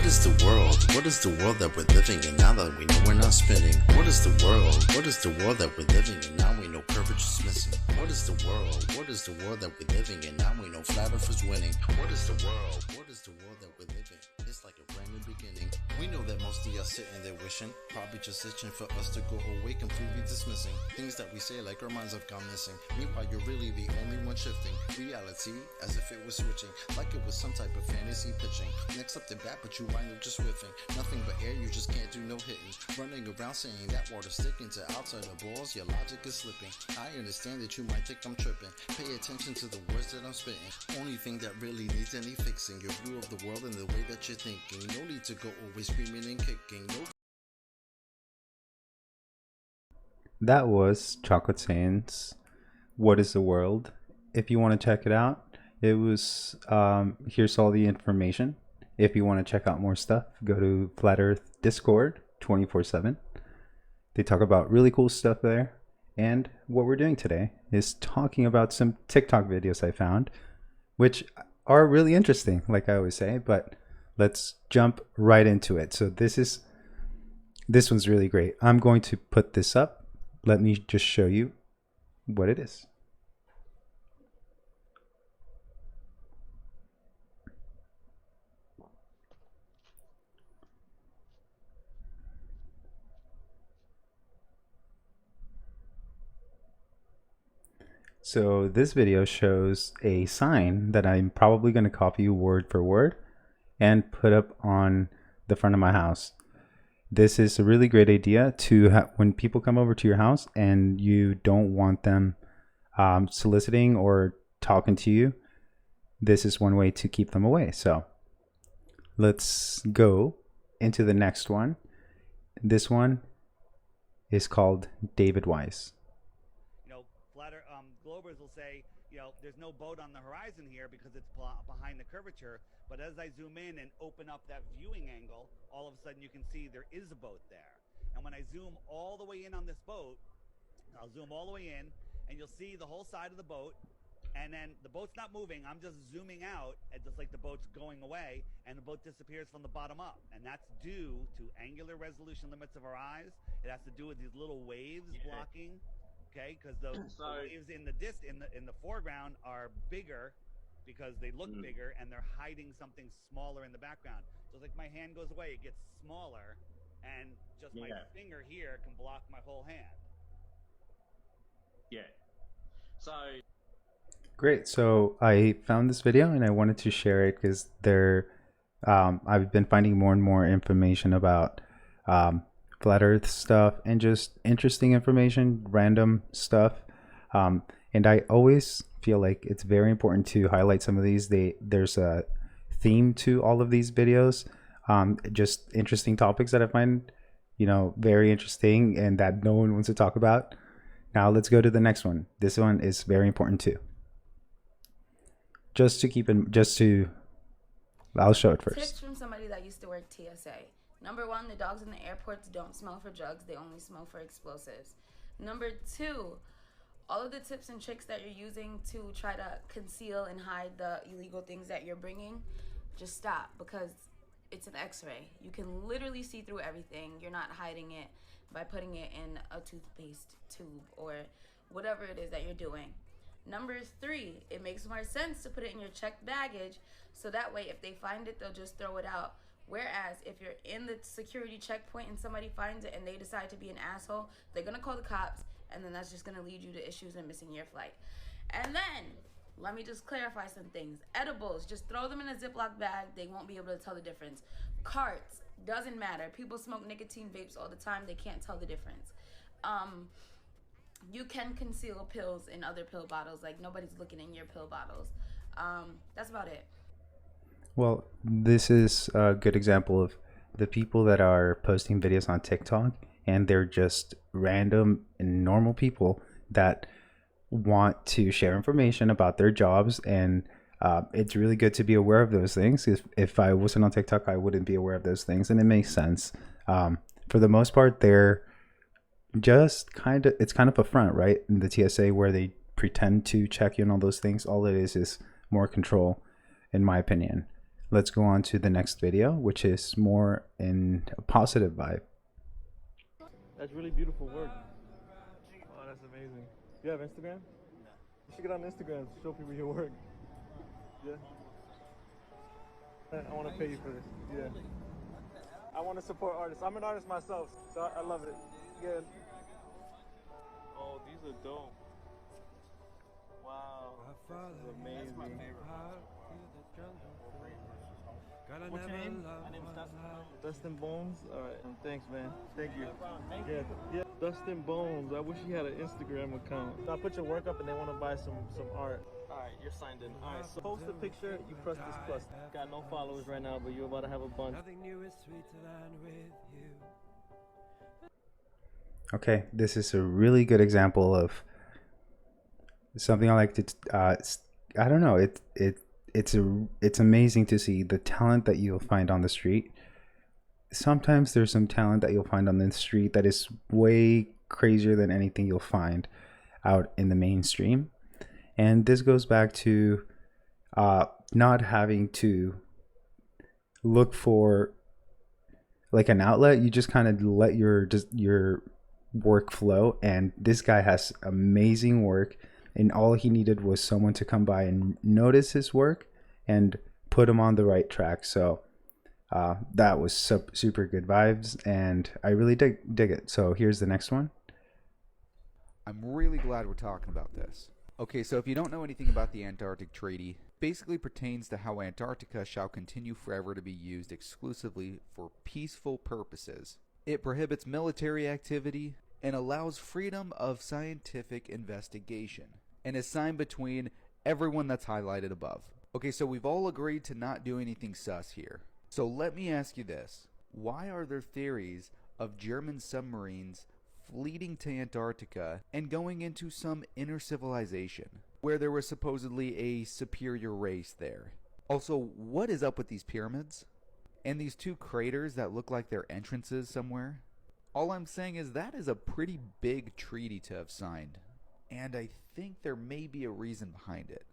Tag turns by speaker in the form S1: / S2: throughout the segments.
S1: is the world? What is the world that we're living in now that we know we're not spinning? What is the world? What is the world that we're living in now we know courage is missing? What is the world? What is the world that we're living in now we know flat earth is winning? What is the world? What is the world that we're living? It's like a brand new beginning. We know that most of y'all sitting there wishing, probably just itching for us to go away, completely dismissing things that we say like our minds have gone missing. Meanwhile, you're really the only one shifting reality as if it was switching, like it was some type of fantasy pitching. Next up the bat, but you wind up just whiffing. Nothing but air, you just can't do no hitting. Running around saying that water sticking to outside the balls, your logic is slipping. I understand that you might think I'm tripping. Pay attention to the words that I'm spitting. Only thing that really needs any fixing, your view of the world and the way that you're thinking. No need to go always screaming and kicking. No.
S2: That was Chocolate Sands, What is the World? If you want to check it out, it was, here's all the information. If you want to check out more stuff, go to Flat Earth Discord 24/7. They talk about really cool stuff there. And what we're doing today is talking about some TikTok videos I found, which are really interesting, like I always say, but let's jump right into it. So this one's really great. I'm going to put this up. Let me just show you what it is. So this video shows a sign that I'm probably going to copy word for word and put up on the front of my house. This is a really great idea to have when people come over to your house and you don't want them soliciting or talking to you. This is one way to keep them away. So let's go into the next one. This one is called David Wise.
S3: Globers will say, there's no boat on the horizon here because it's behind the curvature. But as I zoom in and open up that viewing angle, all of a sudden you can see there is a boat there. And when I zoom all the way in on this boat, I'll zoom all the way in and you'll see the whole side of the boat. And then the boat's not moving. I'm just zooming out and just like the boat's going away and the boat disappears from the bottom up. And that's due to angular resolution limits of our eyes. It has to do with these little waves blocking. Okay, because the waves in the foreground are bigger because they look bigger and they're hiding something smaller in the background. So it's like my hand goes away, it gets smaller, and just my finger here can block my whole hand.
S4: Yeah. So
S2: great. So I found this video and I wanted to share it because I've been finding more and more information about flat earth stuff and just interesting information, random stuff, and I always feel like it's very important to highlight some of these. There's a theme to all of these videos, just interesting topics that I find very interesting and that no one wants to talk about. Now let's go to the next one. This one is very important too. I'll show it first.
S5: Tips from somebody that used to work TSA. Number 1, the dogs in the airports don't smell for drugs. They only smell for explosives. Number 2, all of the tips and tricks that you're using to try to conceal and hide the illegal things that you're bringing, just stop, because it's an x-ray. You can literally see through everything. You're not hiding it by putting it in a toothpaste tube or whatever it is that you're doing. Number 3, it makes more sense to put it in your checked baggage so that way if they find it, they'll just throw it out. Whereas if you're in the security checkpoint and somebody finds it and they decide to be an asshole, they're going to call the cops, and then that's just going to lead you to issues and missing your flight. And then, let me just clarify some things. Edibles, just throw them in a Ziploc bag. They won't be able to tell the difference. Carts, doesn't matter. People smoke nicotine vapes all the time. They can't tell the difference. You can conceal pills in other pill bottles. Like, nobody's looking in your pill bottles. That's about it.
S2: Well, this is a good example of the people that are posting videos on TikTok and they're just random and normal people that want to share information about their jobs, and it's really good to be aware of those things. If I wasn't on TikTok, I wouldn't be aware of those things, and it makes sense. For the most part, they're just it's kind of a front, right? In the TSA where they pretend to check you and all those things, all it is more control, in my opinion. let's go on to the next video, which is more in a positive vibe.
S4: That's really beautiful work. Oh, that's amazing. You have Instagram? You should get on Instagram to show people your work. Yeah. I want to pay you for this. Yeah. I want to support artists. I'm an artist myself, so I love it. Yeah. Oh, these are dope. Wow. This is amazing. What's your name? My name is Dustin. Dustin Bones? Alright, thanks man. Thank you. Yeah. Dustin Bones. I wish he had an Instagram account. So I put your work up and they want to buy some art. Alright, you're signed in. Alright, so post a picture, you press this plus. Got no followers right now, but you're about to have a bunch.
S2: Okay, this is a really good example of something I like to I don't know, it's amazing to see the talent that you'll find on the street. Sometimes there's some talent that you'll find on the street that is way crazier than anything you'll find out in the mainstream. And this goes back to not having to look for like an outlet. You just kind of let your work flow, and this guy has amazing work, and all he needed was someone to come by and notice his work and put him on the right track. So that was super good vibes, and I really dig it. So here's the next one.
S6: I'm really glad we're talking about this. Okay, so if you don't know anything about the Antarctic Treaty, basically pertains to how Antarctica shall continue forever to be used exclusively for peaceful purposes. It prohibits military activity and allows freedom of scientific investigation, and is signed between everyone that's highlighted above. Okay, so we've all agreed to not do anything sus here. So let me ask you this. Why are there theories of German submarines fleeing to Antarctica and going into some inner civilization where there was supposedly a superior race there? Also, what is up with these pyramids? And these two craters that look like they're entrances somewhere? All I'm saying is that is a pretty big treaty to have signed, and I think there may be a reason behind it.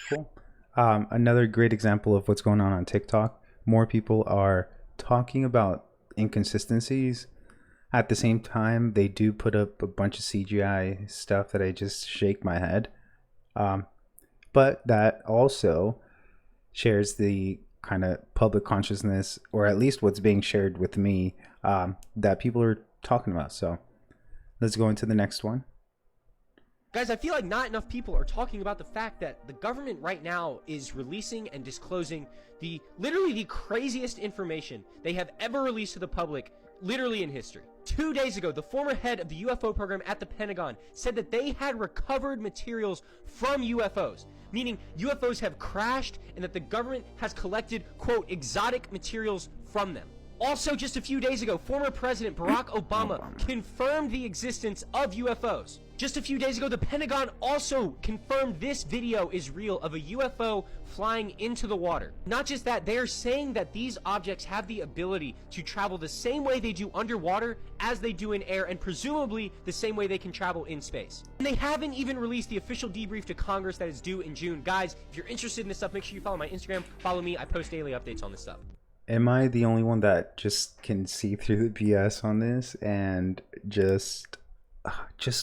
S2: Cool. Another great example of what's going on TikTok. More people are talking about inconsistencies. At the same time, they do put up a bunch of CGI stuff that I just shake my head. But that also shares the kind of public consciousness, or at least what's being shared with me, that people are talking about. So let's go into the next one.
S7: Guys, I feel like not enough people are talking about the fact that the government right now is releasing and disclosing literally the craziest information they have ever released to the public, literally in history. 2 days ago, the former head of the UFO program at the Pentagon said that they had recovered materials from UFOs, meaning UFOs have crashed and that the government has collected, quote, exotic materials from them. Also, just a few days ago, former President Barack Obama confirmed the existence of UFOs. Just a few days ago, the Pentagon also confirmed this video is real of a UFO flying into the water. Not just that, they are saying that these objects have the ability to travel the same way they do underwater as they do in air, and presumably the same way they can travel in space. And they haven't even released the official debrief to Congress that is due in June. Guys, if you're interested in this stuff, make sure you follow my Instagram, follow me. I post daily updates on this stuff.
S2: Am I the only one that just can see through the BS on this? And just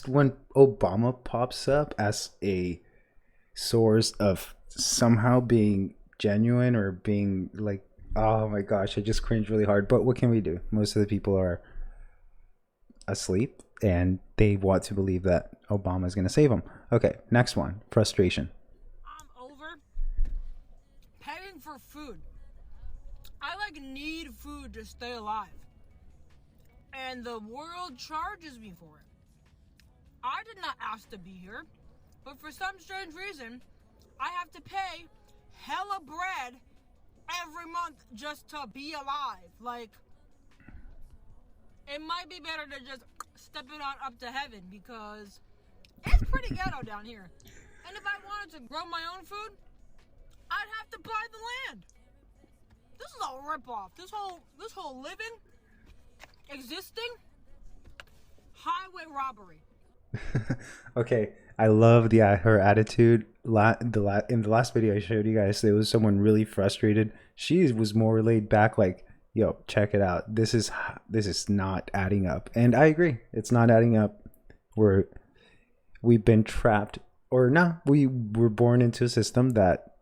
S2: when Obama pops up as a source of somehow being genuine or being like, oh my gosh, I just cringe really hard. But what can we do? Most of the people are asleep and they want to believe that Obama is going to save them. Okay, next one. Frustration.
S8: I'm over paying for food. I need food to stay alive, and the world charges me for it. I did not ask to be here, but for some strange reason, I have to pay hella bread every month just to be alive. Like, it might be better to just step it on up to heaven, because it's pretty ghetto down here. And if I wanted to grow my own food, I'd have to buy the land. This is a ripoff. This whole living, existing, highway robbery.
S2: Okay, I love her attitude. In the last video I showed you guys, there was someone really frustrated. She was more laid back, like, "Yo, check it out. This is not adding up." And I agree, it's not adding up. We've been trapped, or no, we were born into a system that,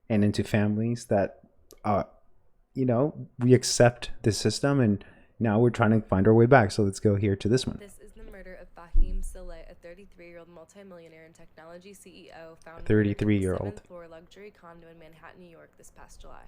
S2: and into families that, we accept the system, and now we're trying to find our way back. So let's go here to this one.
S9: This is the murder of Fahim Saleh, a 33-year-old multimillionaire and technology CEO found
S2: 33-year-old
S9: 7th floor luxury condo in Manhattan, New York this past July.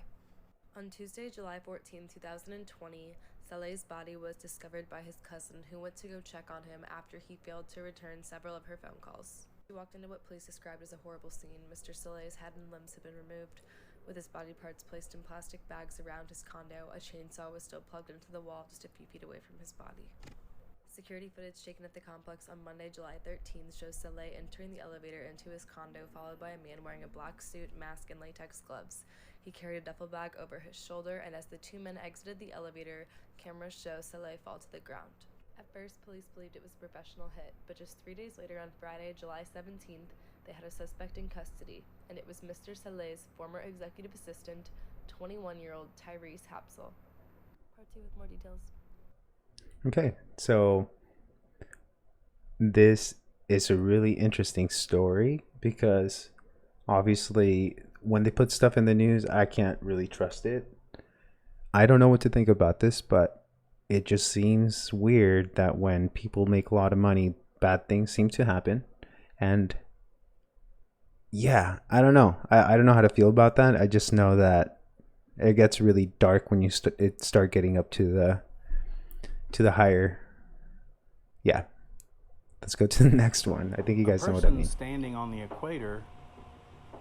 S9: On Tuesday, July 14, 2020, Saleh's body was discovered by his cousin, who went to go check on him after he failed to return several of her phone calls. He walked into what police described as a horrible scene. Mr. Saleh's head and limbs had been removed, with his body parts placed in plastic bags around his condo. A chainsaw was still plugged into the wall just a few feet away from his body. Security footage taken at the complex on Monday, July 13th shows Saleh entering the elevator into his condo, followed by a man wearing a black suit, mask, and latex gloves. He carried a duffel bag over his shoulder, and as the two men exited the elevator, cameras show Saleh fall to the ground. At first, police believed it was a professional hit, but just 3 days later, on Friday, July 17th, they had a suspect in custody, and it was Mr. Saleh's former executive assistant, 21-year-old Tyrese Hapsel. Part 2 with more details.
S2: Okay, so this is a really interesting story because obviously when they put stuff in the news, I can't really trust it. I don't know what to think about this, but it just seems weird that when people make a lot of money, bad things seem to happen. And yeah, I don't know. I don't know how to feel about that. I just know that it gets really dark when you start getting up to the higher. Yeah. Let's go to the next one. I think you guys know what I mean.
S10: Standing on the equator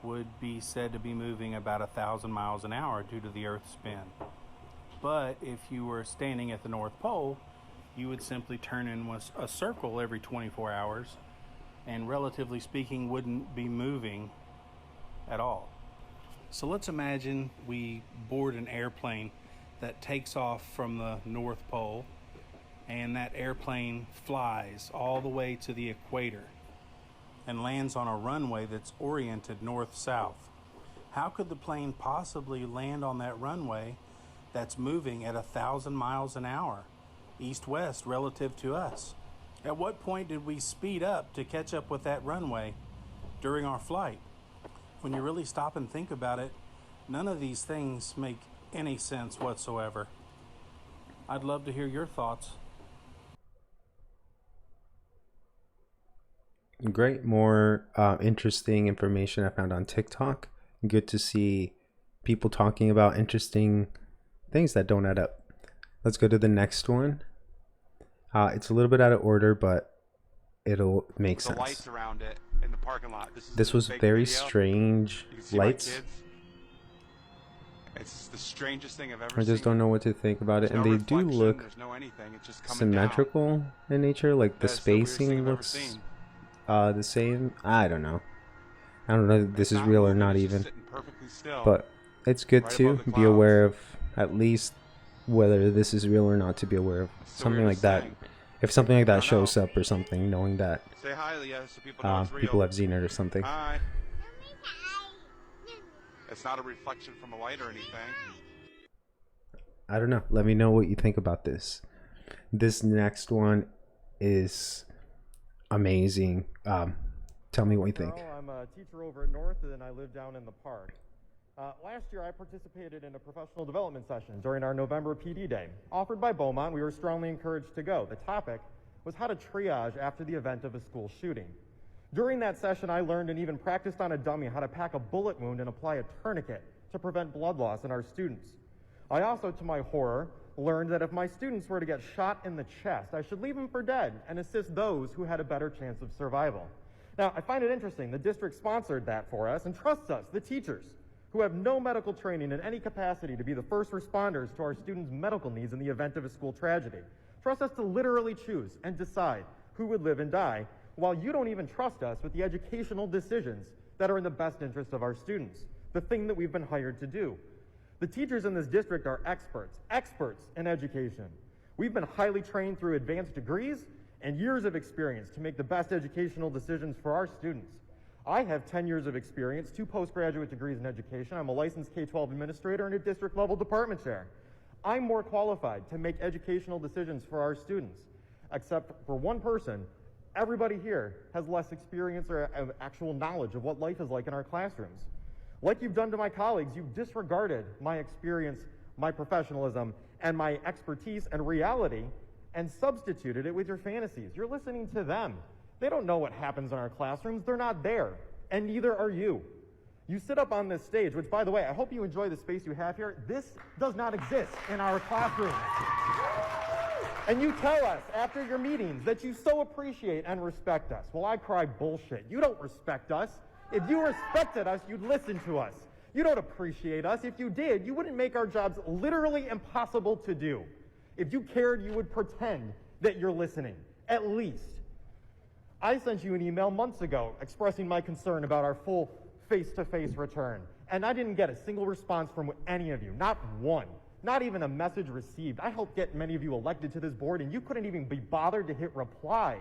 S10: would be said to be moving about 1,000 miles an hour due to the Earth's spin. But if you were standing at the North Pole, you would simply turn in a circle every 24 hours and, relatively speaking, wouldn't be moving at all. So let's imagine we board an airplane that takes off from the North Pole, and that airplane flies all the way to the equator and lands on a runway that's oriented north-south. How could the plane possibly land on that runway that's moving at 1,000 miles an hour, east-west, relative to us? At what point did we speed up to catch up with that runway during our flight? When you really stop and think about it, none of these things make any sense whatsoever. I'd love to hear your thoughts.
S2: Great. More interesting information I found on TikTok. Good to see people talking about interesting things that don't add up. Let's go to the next one. It's a little bit out of order, but it'll make sense.
S11: The lights around it in the parking lot.
S2: This was very strange lights.
S11: It's the strangest thing I've ever
S2: seen. I just don't know what to think about it. And they do look symmetrical in nature, like the spacing looks the same. I don't know if this is real or not even, but it's good to be aware of at least whether this is real or not, to be aware of something like that. If something like that shows up or something, knowing that
S11: say hi, Leah, so people know it's real.
S2: People have seen it or something.
S11: Hi. It's not a reflection from a light or anything.
S2: I don't know. Let me know what you think about this. This next one is amazing. Tell me what you think.
S12: I'm a teacher over at North, and I live down in the park. Last year, I participated in a professional development session during our November PD Day. Offered by Beaumont, we were strongly encouraged to go. The topic was how to triage after the event of a school shooting. During that session, I learned and even practiced on a dummy how to pack a bullet wound and apply a tourniquet to prevent blood loss in our students. I also, to my horror, learned that if my students were to get shot in the chest, I should leave them for dead and assist those who had a better chance of survival. Now, I find it interesting the district sponsored that for us and trusts us, the teachers, who have no medical training in any capacity to be the first responders to our students' medical needs in the event of a school tragedy. Trust us to literally choose and decide who would live and die, while you don't even trust us with the educational decisions that are in the best interest of our students, the thing that we've been hired to do. The teachers in this district are experts in education. We've been highly trained through advanced degrees and years of experience to make the best educational decisions for our students. I have 10 years of experience, 2 postgraduate degrees in education. I'm a licensed K-12 administrator and a district level department chair. I'm more qualified to make educational decisions for our students, except for one person. Everybody here has less experience or actual knowledge of what life is like in our classrooms. Like you've done to my colleagues, you've disregarded my experience, my professionalism, and my expertise and reality and substituted it with your fantasies. You're listening to them. They don't know what happens in our classrooms. They're not there, and neither are you. You sit up on this stage, which, by the way, I hope you enjoy the space you have here. This does not exist in our classrooms. And you tell us after your meetings that you so appreciate and respect us. Well, I cry bullshit. You don't respect us. If you respected us, you'd listen to us. You don't appreciate us. If you did, you wouldn't make our jobs literally impossible to do. If you cared, you would pretend that you're listening, at least. I sent you an email months ago expressing my concern about our full face-to-face return, and I didn't get a single response from any of you, not one, not even a message received. I helped get many of you elected to this board, and you couldn't even be bothered to hit reply.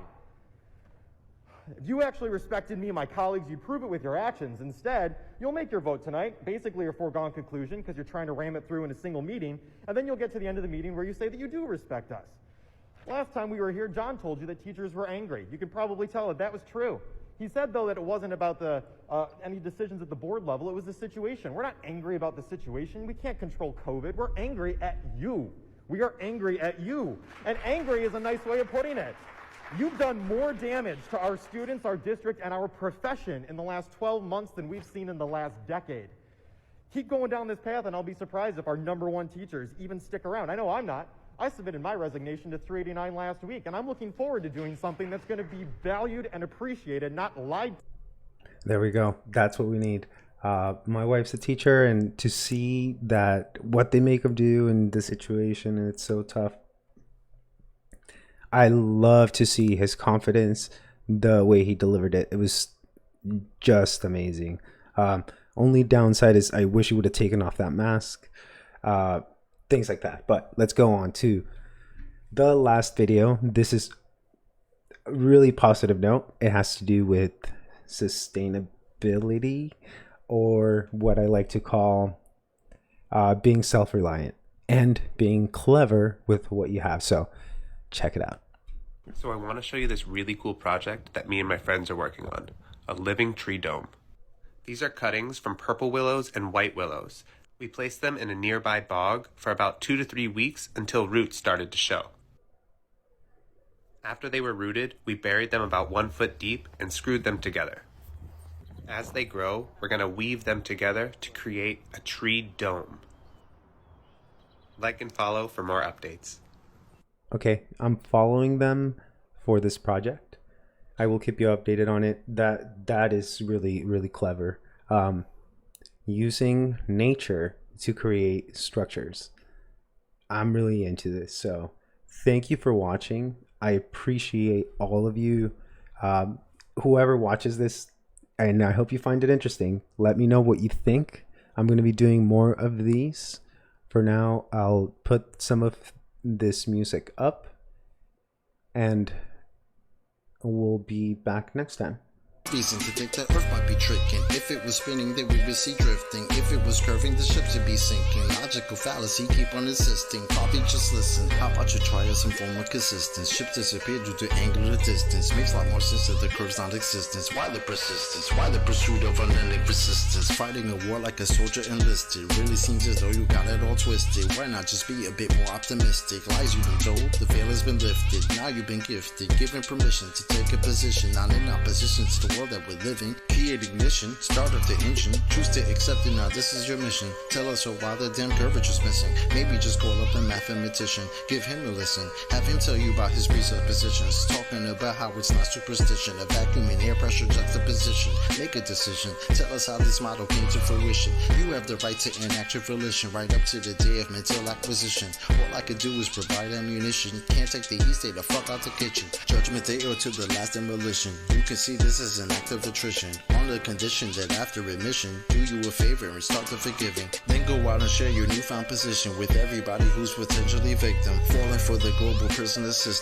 S12: If you actually respected me and my colleagues, you'd prove it with your actions. Instead, you'll make your vote tonight, basically a foregone conclusion because you're trying to ram it through in a single meeting, and then you'll get to the end of the meeting where you say that you do respect us. Last time we were here, John told you that teachers were angry. You can probably tell that was true. He said, though, that it wasn't about any decisions at the board level. It was the situation. We're not angry about the situation. We can't control COVID. We're angry at you. We are angry at you. And angry is a nice way of putting it. You've done more damage to our students, our district, and our profession in the last 12 months than we've seen in the last decade. Keep going down this path, and I'll be surprised if our #1 teachers even stick around. I know I'm not. I submitted my resignation to 389 last week, and I'm looking forward to doing something that's going to be valued and appreciated, not lied to.
S2: There we go. That's what we need. My wife's a teacher, and to see that what they make them do in the situation, and it's so tough. I love to see his confidence, the way he delivered it. It was just amazing. Only downside is I wish he would have taken off that mask. Things like that. But let's go on to the last video. This is a really positive note. It has to do with sustainability, or what I like to call being self-reliant and being clever with what you have. So check it out.
S13: So I want to show you this really cool project that me and my friends are working on, a living tree dome. These are cuttings from purple willows and white willows. We placed them in a nearby bog for about 2 to 3 weeks until roots started to show. After they were rooted, we buried them about 1 foot deep and screwed them together. As they grow, we're going to weave them together to create a tree dome. Like and follow for more updates.
S2: Okay, I'm following them for this project. I will keep you updated on it. That is really, really clever. Using nature to create structures. I'm really into this. So thank you for watching. I appreciate all of you. Whoever watches this, and I hope you find it interesting. Let me know what you think. I'm going to be doing more of these. For now, I'll put some of this music up, and we'll be back next time.
S1: Reason to think that Earth might be tricking. If it was spinning, then we would see drifting. If it was curving, the ships would be sinking. Logical fallacy, keep on insisting. Coffee, just listen. How about you try some form of consistence? Ships disappear due to angular distance. Makes a lot more sense that the curve's non-existence. Why the persistence? Why the pursuit of unending persistence? Fighting a war like a soldier enlisted. Really seems as though you got it all twisted. Why not just be a bit more optimistic? Lies you've been told, the veil has been lifted. Now you've been gifted, given permission to take a position. Not in opposition to the world that we're living. Create ignition, start up the engine. Choose to accept it now, this is your mission. Tell us why the damn curvature's missing. Maybe just call up a mathematician. Give him a listen. Have him tell you about his presuppositions. Talking about how it's not superstition. A vacuum and air pressure juxtaposition. Make a decision. Tell us how this model came to fruition. You have the right to enact your volition. Right up to the day of mental acquisition. All I could do is provide ammunition. Can't take the heat, stay the fuck out the kitchen. Judgment Day or to the last demolition. You can see this as an act of attrition. On the condition that after admission, do you a favor and start the forgiving. Then go out and share your newfound position with everybody who's potentially victim. Falling for the global prisoner system.